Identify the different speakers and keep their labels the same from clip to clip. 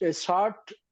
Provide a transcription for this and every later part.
Speaker 1: 60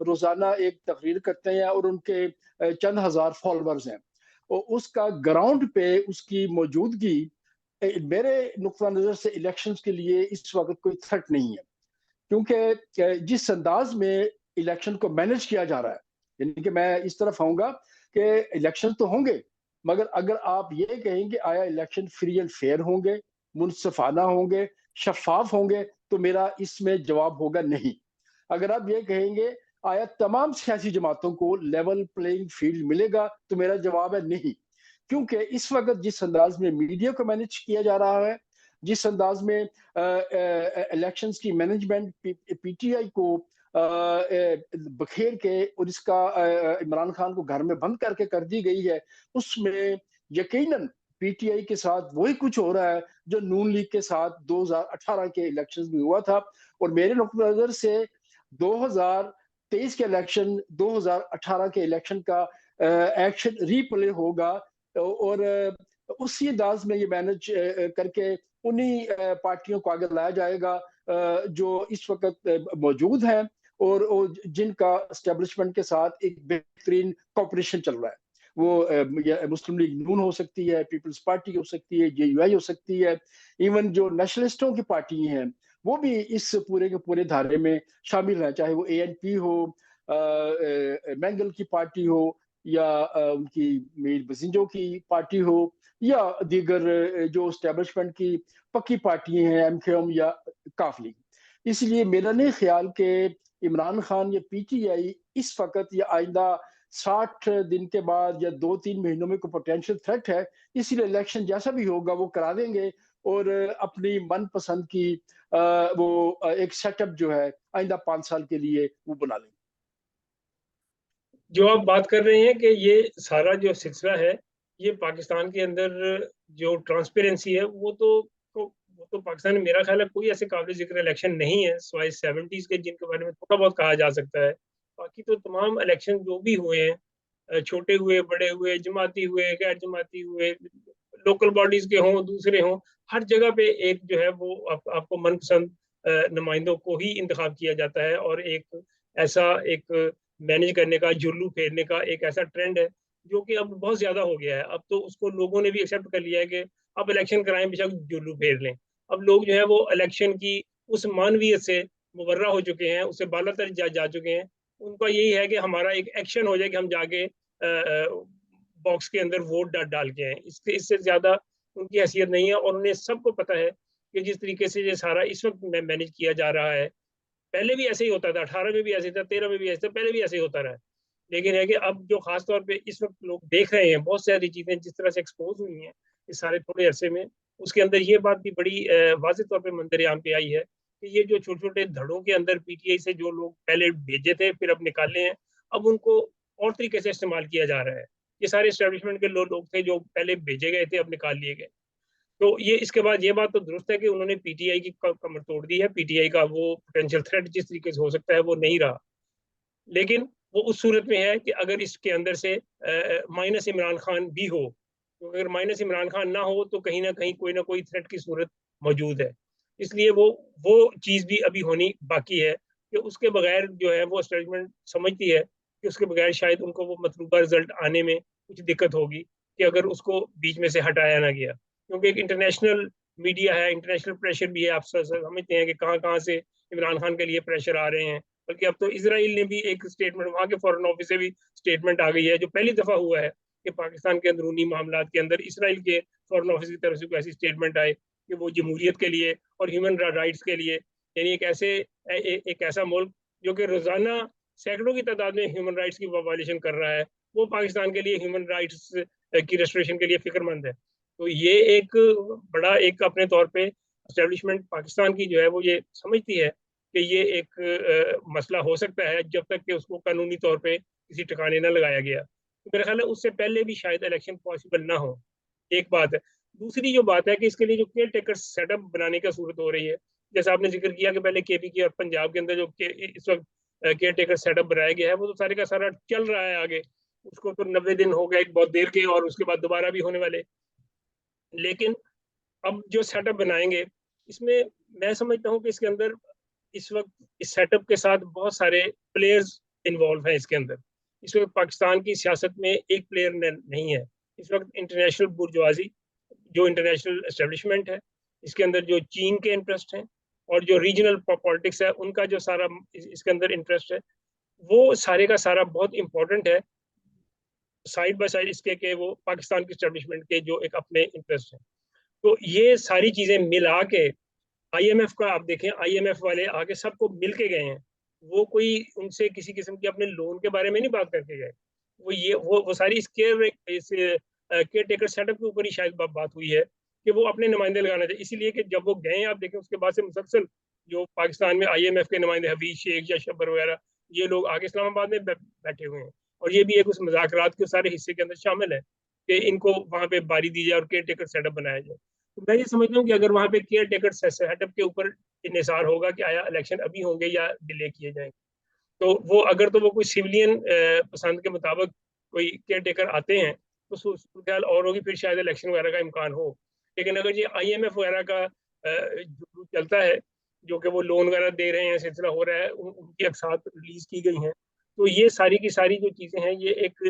Speaker 1: روزانہ ایک تقریر کرتے ہیں اور ان کے چند ہزار فالوورز ہیں، اور اس کا گراؤنڈ پہ اس کی موجودگی میرے نقطہ نظر سے الیکشنز کے لیے اس وقت کوئی تھرٹ نہیں ہے، کیونکہ جس انداز میں الیکشن کو مینج کیا جا رہا ہے، یعنی کہ میں اس طرف آؤں گا کہ الیکشن تو ہوں گے، مگر اگر آپ یہ کہیں کہ آیا الیکشن فری اینڈ فیئر ہوں گے، منصفانہ ہوں گے، شفاف ہوں گے، تو میرا اس میں جواب ہوگا نہیں۔ اگر آپ یہ کہیں گے آیا تمام سیاسی جماعتوں کو لیول پلینگ فیلڈ ملے گا، تو میرا جواب ہے نہیں، کیونکہ اس وقت جس انداز میں میڈیا کو مینج کیا جا رہا ہے، جس انداز میں الیکشنز کی مینجمنٹ پی ٹی آئی کو بکھیر کے اور اس کا عمران خان کو گھر میں بند کر کے کر دی گئی ہے، اس میں یقیناً پی ٹی آئی کے ساتھ وہی کچھ ہو رہا ہے جو نون لیگ کے ساتھ 2018 کے الیکشنز میں ہوا تھا، اور میرے نقطہ نظر سے 2023 کے الیکشن 2018 کے الیکشن کا ایکشن ری پلے ہوگا، اور اسی انداز میں یہ مینج کر کے انہی پارٹیوں کو آگے لایا جائے گا جو اس وقت موجود ہیں اور جن کا اسٹیبلشمنٹ کے ساتھ ایک بہترین کوپریشن چل رہا ہے۔ وہ مسلم لیگ نون ہو سکتی ہے، پیپلز پارٹی ہو سکتی ہے، جے یو آئی ہو سکتی ہے، ایون جو نیشنلسٹوں کی پارٹی ہیں وہ بھی اس پورے کے پورے دھارے میں شامل ہیں، چاہے وہ اے این پی ہو، مینگل کی پارٹی ہو، یا ان کی میر بزنجو کی پارٹی ہو، یا دیگر جو اسٹیبلشمنٹ کی پکی پارٹی ہیں، ایم کیو ایم یا کاف لیگ۔ اس لیے میرا نہیں خیال کہ عمران خان یا پی ٹی آئی اس وقت یا آئندہ 60 دن کے بعد یا 2-3 مہینوں میں کوئی پوٹینشیل تھریٹ ہے، اسی لیے الیکشن جیسا بھی ہوگا وہ کرا دیں گے اور اپنی من پسند کی وہ ایک سیٹ اپ جو ہے آئندہ 5 سال کے لیے وہ بنا لیں گے۔
Speaker 2: جو آپ بات کر رہے ہیں کہ یہ سارا جو سلسلہ ہے یہ پاکستان کے اندر جو ٹرانسپیرنسی ہے وہ تو پاکستان میں میرا خیال ہے کوئی ایسے قابل ذکر الیکشن نہیں ہے سوائے 70s کے جن کے بارے میں تھوڑا بہت کہا جا سکتا ہے۔ باقی تو تمام الیکشن جو بھی ہوئے ہیں، چھوٹے ہوئے، بڑے ہوئے، جماعتی ہوئے، غیر جماعتی ہوئے، لوکل باڈیز کے ہوں، دوسرے ہوں، ہر جگہ پہ ایک جو ہے وہ آپ کو من پسند نمائندوں کو ہی انتخاب کیا جاتا ہے، اور ایک مینج کرنے کا، جرلو پھیرنے کا ایک ایسا ٹرینڈ ہے جو کہ اب بہت زیادہ ہو گیا ہے۔ اب تو اس کو لوگوں نے بھی ایکسیپٹ کر لیا ہے کہ اب الیکشن کرائیں بے شک جرلو پھیر لیں۔ اب لوگ جو ہے وہ الیکشن کی اس معنویت سے مبرہ ہو چکے ہیں، اس سے بالا تر جا چکے ہیں۔ ان کا یہی ہے کہ ہمارا ایک ایکشن ہو جائے کہ ہم جا کے باکس کے اندر ووٹ ڈال کے ہیں، اس سے زیادہ ان کی حیثیت نہیں ہے، اور انہیں سب کو پتا ہے کہ جس طریقے سے یہ سارا اس وقت مینج کیا جا رہا ہے، پہلے بھی ایسے ہی ہوتا تھا، 18 میں بھی ایسے تھا، 13 میں بھی ایسے تھا، پہلے بھی ایسے ہی ہوتا رہا، لیکن ہے کہ اب جو خاص طور پہ اس وقت لوگ دیکھ رہے ہیں، بہت ساری چیزیں جس طرح سے ایکسپوز ہوئی ہیں اس سارے تھوڑے عرصے میں، اس کے اندر یہ بات بھی بڑی واضح طور پہ منظر عام پہ آئی ہے کہ یہ جو چھوٹے چھوٹے دھڑوں کے اندر پی ٹی آئی سے جو لوگ پہلے بھیجے تھے پھر اب نکالے ہیں، اب ان کو اور طریقے سے استعمال کیا جا رہا ہے۔ یہ سارے اسٹیبلشمنٹ کے لوگ تھے جو پہلے بھیجے گئے تھے، اب نکال لیے گئے۔ تو یہ اس کے بعد یہ بات تو درست ہے کہ انہوں نے پی ٹی آئی کی کمر توڑ دی ہے، پی ٹی آئی کا وہ پوٹینشیل تھریٹ جس طریقے سے ہو سکتا ہے وہ نہیں رہا، لیکن وہ اس صورت میں ہے کہ اگر اس کے اندر سے مائنس عمران خان بھی ہو، تو اگر مائنس عمران خان نہ ہو تو کہیں نہ کہیں کوئی تھریٹ کی صورت موجود ہے۔ اس لیے وہ چیز بھی ابھی ہونی باقی ہے کہ اس کے بغیر جو ہے وہ اسٹیٹمنٹ سمجھتی ہے کہ اس کے بغیر شاید ان کو وہ مطلوبہ رزلٹ آنے میں کچھ دقت ہوگی کہ اگر اس کو بیچ میں سے ہٹایا نہ گیا، کیونکہ ایک انٹرنیشنل میڈیا ہے، انٹرنیشنل پریشر بھی ہے، آپ سمجھتے ہیں کہ کہاں کہاں سے عمران خان کے لیے پریشر آ رہے ہیں، بلکہ اب تو اسرائیل نے بھی ایک اسٹیٹمنٹ، وہاں کے فارن آفس سے بھی اسٹیٹمنٹ آ گئی ہے، جو پہلی دفعہ ہوا ہے کہ پاکستان کے اندرونی معاملات کے اندر اسرائیل کے فارن آفس کی طرف سے کوئی ایسی اسٹیٹمنٹ آئے کہ وہ جمہوریت کے لیے اور ہیومن رائٹس کے لیے، یعنی ایک ایسا ملک جو کہ روزانہ سینکڑوں کی تعداد میں ہیومن رائٹس کی وائلیشن کر رہا ہے، وہ پاکستان کے لیے ہیومن رائٹس کی ریسٹوریشن کے لیے فکر مند ہے۔ تو یہ ایک اپنے طور پہ اسٹیبلشمنٹ پاکستان کی جو ہے وہ یہ سمجھتی ہے کہ یہ ایک مسئلہ ہو سکتا ہے جب تک کہ اس کو قانونی طور پہ کسی ٹھکانے نہ لگایا گیا۔ تو میرا خیال ہے اس سے پہلے بھی شاید الیکشن پاسبل نہ ہو، ایک بات ہے۔ دوسری جو بات ہے کہ اس کے لیے جو کیئر ٹیکر سیٹ اپ بنانے کا صورت ہو رہی ہے، جیسا آپ نے ذکر کیا کہ پہلے کے پی کی اور پنجاب کے اندر جو اس وقت کیئر ٹیکر سیٹ اپ بنایا گیا ہے وہ تو سارے کا سارا چل رہا ہے آگے، اس کو تو 90 دن ہو گئے بہت دیر کے، اور اس کے بعد دوبارہ بھی ہونے والے، لیکن اب جو سیٹ اپ بنائیں گے اس میں سمجھتا ہوں کہ اس کے اندر اس وقت اس سیٹ اپ کے ساتھ بہت سارے پلیئرز انوالو ہیں اس کے اندر. اس وقت پاکستان کی سیاست میں ایک پلیئر نہیں ہے. اس وقت انٹرنیشنل برجوازی جو انٹرنیشنل اسٹیبلشمنٹ ہے, اس کے اندر جو چین کے انٹرسٹ ہیں اور جو ریجنل پالیٹکس ہے ان کا جو سارا اس کے اندر انٹرسٹ ہے, وہ سارے کا سارا بہت امپورٹنٹ ہے سائڈ بائی سائڈ اس کے کہ وہ پاکستان کی اسٹیبلشمنٹ کے جو ایک اپنے انٹرسٹ ہیں. تو یہ ساری چیزیں ملا کے آئی ایم ایف کا آپ دیکھیں, آئی ایم ایف والے آگے سب کو مل کے گئے ہیں. وہ کوئی ان سے کسی قسم کے اپنے لون کے بارے میں نہیں بات کر کے گئے. وہ ساری اس کیئر ٹیکر سیٹ اپ کے اوپر ہی شاید بات ہوئی ہے کہ وہ اپنے نمائندے لگانا چاہیے. اسی لیے کہ جب وہ گئے ہیں آپ دیکھیں اس کے بعد سے مسلسل جو پاکستان میں آئی ایم ایف کے نمائندے حفیظ شیخ یا شبر وغیرہ یہ لوگ آگے اسلام آباد میں بیٹھے ہوئے ہیں, اور یہ بھی ایک اس مذاکرات کے سارے حصے کے اندر شامل ہے کہ ان کو وہاں پہ باری دی جائے اور کیئر ٹیکر سیٹ اپ بنایا جائے. تو میں یہ سمجھتا ہوں کہ اگر وہاں پہ کیئر ٹیکر سیٹ اپ کے اوپر انحصار ہوگا کہ آیا الیکشن ابھی ہوں گے یا ڈیلے کیے جائیں گے, تو وہ اگر تو وہ کوئی سویلین پسند کے مطابق کوئی کیئر ٹیکر آتے ہیں تو صورتحال اور ہوگی, پھر شاید الیکشن وغیرہ کا امکان ہو. لیکن اگر یہ آئی ایم ایف وغیرہ کا جو چلتا ہے جو کہ وہ لون وغیرہ دے رہے ہیں, سلسلہ ہو رہا ہے, ان کی اقساط ریلیز کی گئی ہیں, تو یہ ساری کی ساری جو چیزیں ہیں یہ ایک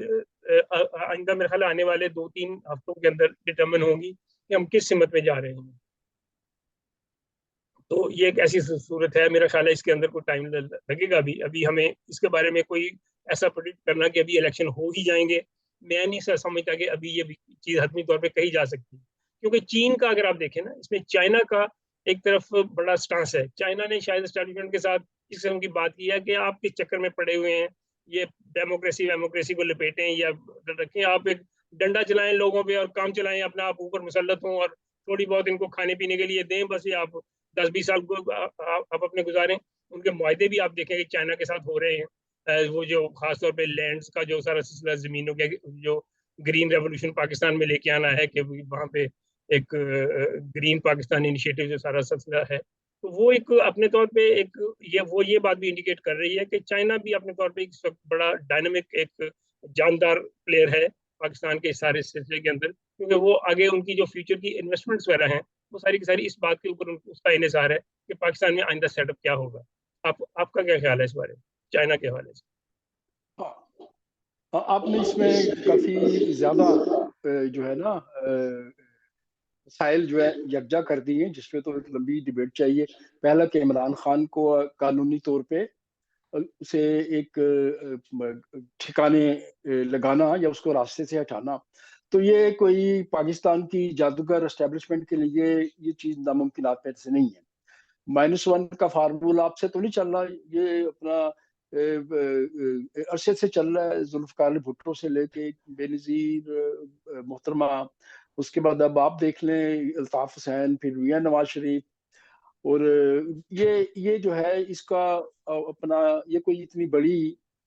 Speaker 2: آئندہ میرے خیال آنے والے 2-3 ہفتوں کے اندر ڈٹرمن ہوں گی کہ ہم کس سمت میں جا رہے ہیں. تو یہ ایک ایسی صورت ہے, میرا خیال ہے اس کے اندر کوئی ٹائم لگے گا. ابھی ہمیں اس کے بارے میں کوئی ایسا پریڈکٹ کرنا کہ ابھی الیکشن ہو ہی جائیں گے, میں نہیں سمجھتا کہ ابھی یہ چیز حتمی طور پہ کہی جا سکتی. کیونکہ چین کا اگر آپ دیکھیں نا, اس میں چائنا کا ایک طرف بڑا سٹانس ہے. چائنا نے شاید اسٹیبلشمنٹ کے ساتھ اس قسم کی بات کی ہے کہ آپ کس چکر میں پڑے ہوئے ہیں, یہ ڈیموکریسی کو لپیٹیں یا رکھیں, آپ ایک ڈنڈا چلائیں لوگوں پہ اور کام چلائیں, اپنا آپ اوپر مسلط ہوں اور تھوڑی بہت ان کو کھانے پینے کے لیے دیں, بس یہ آپ 10-20 سال کو آپ اپنے گزاریں. ان کے معاہدے بھی آپ دیکھیں کہ چائنا کے ساتھ ہو رہے ہیں. وہ جو خاص طور پہ لینڈز کا جو سارا سلسلہ, زمینوں کے جو گرین ریولوشن پاکستان میں لے کے آنا ہے کہ وہاں پہ ایک گرین پاکستان انیشیٹو جو سارا سلسلہ ہے, تو وہ ایک اپنے طور پہ ایک یہ بات بھی انڈیکیٹ کر رہی ہے کہ چائنا بھی اپنے طور پہ ایک بڑا ڈائنامک ایک جاندار پلیئر ہے پاکستان کے سارے سلسلے کے اندر, کیونکہ وہ آگے ان کی جو فیوچر کی انویسٹمنٹس وغیرہ ہیں وہ ساری کی ساری اس بات کے اوپر اس کا انحصار ہے کہ پاکستان میں آئندہ سیٹ اپ کیا ہوگا. آپ کا کیا خیال ہے اس بارے میں چائنا کے حوالے سے؟
Speaker 1: آپ نے اس میں کافی زیادہ جو ہے نا مسائل جو ہے یکجا کر دی ہیں, جس پہ تو ایک لمبی ڈیبیٹ چاہیے. پہلا کہ عمران خان کو قانونی طور پہ اسے ایک ٹھکانے لگانا یا اس کو راستے سے ہٹانا, تو یہ کوئی پاکستان کی جادوگر اسٹیبلشمنٹ کے لیے یہ چیز ناممکنات میں سے نہیں ہے. -1 کا فارمولہ آپ سے تو نہیں چل رہا, یہ اپنا عرصے سے چل رہا ہے, ذوالفقار علی بھٹو سے لے کے بے نظیر محترمہ, اس کے بعد اب آپ دیکھ لیں الطاف حسین, پھر میاں نواز شریف, اور یہ جو ہے اس کا اپنا یہ کوئی اتنی بڑی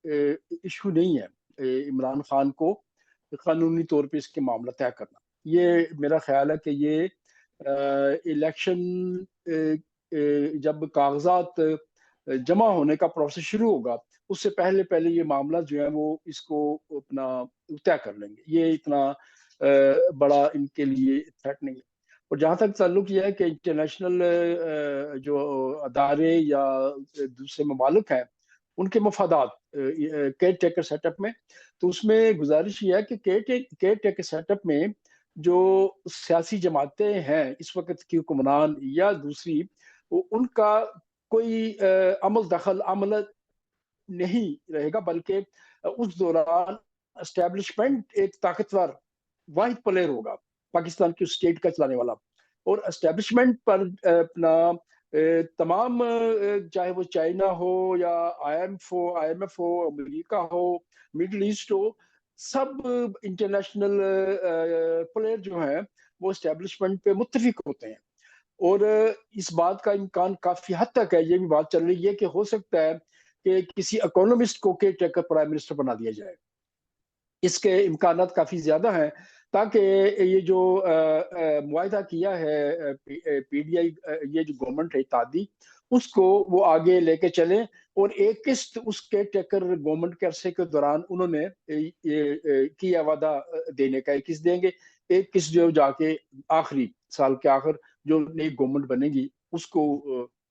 Speaker 1: ایشو نہیں ہے عمران خان کو قانونی طور پہ اس کے معاملہ طے کرنا. یہ میرا خیال ہے کہ یہ الیکشن جب کاغذات جمع ہونے کا پروسیس شروع ہوگا اس سے پہلے یہ معاملہ جو ہے وہ اس کو اپنا طے کر لیں گے. یہ اتنا بڑا ان کے لیے تھریٹ نہیں ہے. اور جہاں تک تعلق یہ ہے کہ انٹرنیشنل جو ادارے یا دوسرے ممالک ہیں ان کے مفادات کیئر ٹیکر سیٹ اپ میں, تو اس میں گزارش یہ ہے کہ کیئر ٹیکر سیٹ اپ میں جو سیاسی جماعتیں ہیں اس وقت کی حکمران یا دوسری, ان کا کوئی عمل نہیں رہے گا, بلکہ اس دوران اسٹیبلشمنٹ ایک طاقتور واحد پلیئر ہوگا پاکستان کی اسٹیٹ کا چلانے والا. اور اسٹیبلشمنٹ پر اپنا تمام چاہے وہ چائنا ہو یا آئی ایم ایف ہو, امریکہ ہو, مڈل ایسٹ ہو, سب انٹرنیشنل پلیئر جو ہیں وہ اسٹیبلشمنٹ پہ متفق ہوتے ہیں. اور اس بات کا امکان کافی حد تک ہے, یہ بھی بات چل رہی ہے کہ ہو سکتا ہے کہ کسی اکانومسٹ کو کیئر ٹیکر پرائم منسٹر بنا دیا جائے. اس کے امکانات کافی زیادہ ہیں تاکہ یہ جو معاہدہ کیا ہے پی ڈی آئی, یہ جو گورنمنٹ ہے اتحادی, اس کو وہ آگے لے کے چلیں. اور ایک قسط اس کیئر ٹیکر گورنمنٹ کے عرصے کے دوران انہوں نے کیا وعدہ دینے کا, 21 دیں گے, ایک قسط جو جا کے آخری سال کے آخر جو نئی گورنمنٹ بنے گی اس کو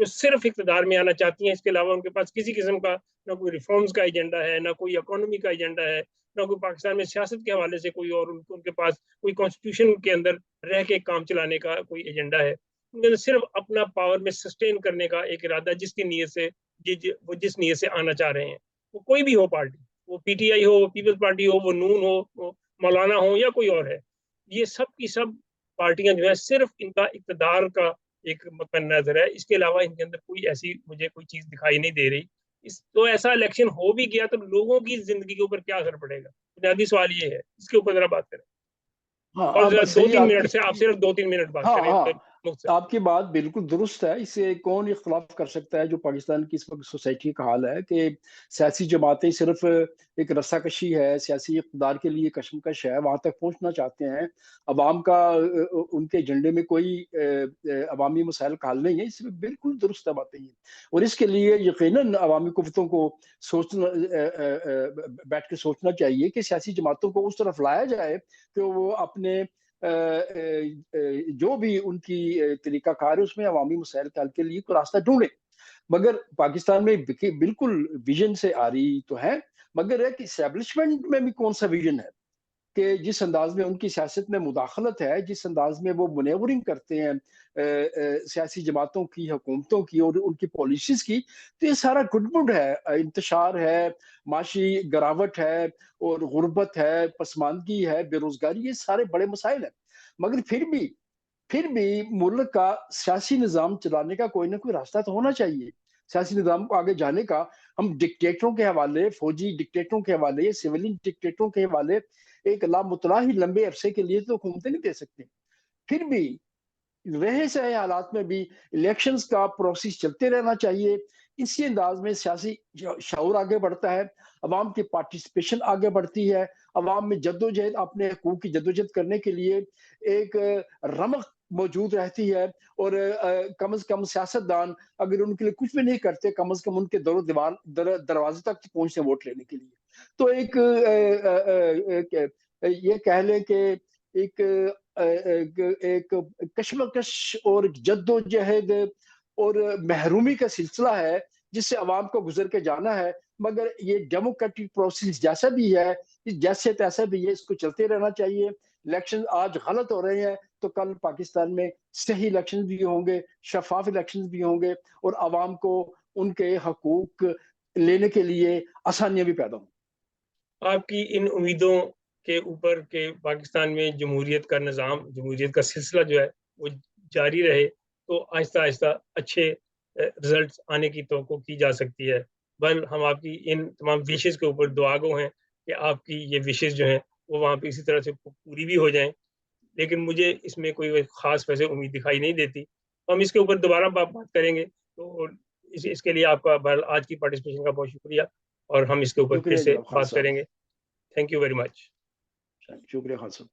Speaker 2: جو صرف اقتدار میں آنا چاہتی ہیں. اس کے علاوہ ان کے پاس کسی قسم کا نہ کوئی ریفارمز کا ایجنڈا ہے، نہ کوئی اکانومی کا ایجنڈا ہے، نہ کوئی پاکستان میں سیاست کے حوالے سے کوئی اور ان کے پاس کوئی کانسٹیٹیوشن کے اندر رہ کے کام چلانے کا کوئی ایجنڈا ہے. ان کے اندر صرف اپنا پاور میں سسٹین کرنے کا ایک ارادہ، جس کی نیت سے وہ جس نیت سے آنا چاہ رہے ہیں، وہ کوئی بھی ہو پارٹی، وہ پی ٹی آئی ہو، وہ پیپلز پارٹی ہو، وہ نون ہو، وہ مولانا ہو یا کوئی اور ہے. یہ سب کی سب پارٹیاں جو ہے صرف ان کا اقتدار کا ایک مقصد نظر ہے. اس کے علاوہ ان کے اندر کوئی ایسی مجھے کوئی چیز دکھائی نہیں دے رہی. تو ایسا الیکشن ہو بھی گیا تو لوگوں کی زندگی کے اوپر کیا اثر پڑے گا؟ بنیادی سوال یہ ہے. اس کے اوپر ذرا بات کریں.
Speaker 1: ہاں
Speaker 2: اور دو
Speaker 1: صحیح
Speaker 2: تین
Speaker 1: آپ کی
Speaker 2: منٹ سے آپ صرف 2-3 منٹ بات
Speaker 1: ہاں
Speaker 2: کریں
Speaker 1: ہاں
Speaker 2: مختصر.
Speaker 1: آپ کی بات بالکل درست ہے. اس سے کون اختلاف کر سکتا ہے جو پاکستان کی اس وقت سوسائٹی کا حال ہے کہ سیاسی جماعتیں صرف ایک رسا کشی ہے، سیاسی اقتدار کے لیے کشمکش ہے، وہاں تک پہنچنا چاہتے ہیں. عوام کا ان کے ایجنڈے میں کوئی عوامی مسائل کا حل نہیں ہے. اس میں بالکل درست باتیں ہیں، اور اس کے لیے یقیناً عوامی قوتوں کو سوچنا بیٹھ کے سوچنا چاہیے کہ سیاسی جماعتوں کو اس طرف لایا جائے کہ وہ اپنے جو بھی ان کی طریقہ کار ہے اس میں عوامی مسائل کے حل کے لیے کوئی راستہ ڈھونڈے. مگر پاکستان میں بالکل ویژن سے آ رہی تو ہے، مگر ایک اسٹیبلشمنٹ میں بھی کون سا ویژن ہے کہ جس انداز میں ان کی سیاست میں مداخلت ہے، جس انداز میں وہ مینیورنگ کرتے ہیں سیاسی جماعتوں کی، حکومتوں کی اور ان کی پالیسیز کی، تو یہ سارا گڈ ہے. انتشار ہے، معاشی گراوٹ ہے، اور غربت ہے، پسماندگی ہے، بے روزگاری، یہ سارے بڑے مسائل ہیں. مگر پھر بھی ملک کا سیاسی نظام چلانے کا کوئی نہ کوئی راستہ تو ہونا چاہیے. سیاسی نظام کو آگے جانے کا ہم ڈکٹیٹروں کے حوالے، فوجی ڈکٹیٹروں کے حوالے، سویلین ڈکٹیٹروں کے حوالے ایک لامتناہی لمبے عرصے کے لیے تو حکومتیں نہیں دے سکتے. پھر بھی رہے سہے حالات میں بھی الیکشنز کا پروسیس چلتے رہنا چاہیے. اسی انداز میں سیاسی شعور آگے بڑھتا ہے، عوام کی پارٹیسپیشن آگے بڑھتی ہے، عوام میں جدوجہد، اپنے حقوق کی جدوجہد کرنے کے لیے ایک رمق موجود رہتی ہے. اور کم از کم سیاستدان اگر ان کے لیے کچھ بھی نہیں کرتے، کم از کم ان کے دروازے تک پہنچتے ووٹ لینے کے لیے. تو ایک یہ کہہ لیں کہ ایک کشمکش اور جدوجہد اور محرومی کا سلسلہ ہے جس سے عوام کو گزر کے جانا ہے. مگر یہ ڈیموکریٹک پروسیس جیسا بھی ہے، جیسے تیسا بھی ہے، اس کو چلتے رہنا چاہیے. الیکشن آج غلط ہو رہے ہیں تو کل پاکستان میں صحیح الیکشن بھی ہوں گے، شفاف الیکشن بھی ہوں گے، اور عوام کو ان کے حقوق لینے کے لیے آسانیاں بھی پیدا ہوں.
Speaker 2: آپ کی ان امیدوں کے اوپر کہ پاکستان میں جمہوریت کا نظام، جمہوریت کا سلسلہ جو ہے وہ جاری رہے، تو آہستہ آہستہ اچھے رزلٹس آنے کی توقع کی جا سکتی ہے. بل ہم آپ کی ان تمام وشز کے اوپر دعا گو ہیں کہ آپ کی یہ وشز جو ہیں وہ وہاں پہ اسی طرح سے پوری بھی ہو جائیں. لیکن مجھے اس میں کوئی خاص ویسے امید دکھائی نہیں دیتی. ہم اس کے اوپر دوبارہ بات کریں گے. تو اس کے لیے آپ کا آج کی پارٹیسپیشن کا بہت شکریہ، اور ہم اس کے اوپر پھر
Speaker 1: شکریہ
Speaker 2: سے
Speaker 1: جناب خان
Speaker 2: بات
Speaker 1: صاحب.
Speaker 2: کریں گے. Thank you very much.
Speaker 1: شکریہ خان صاحب.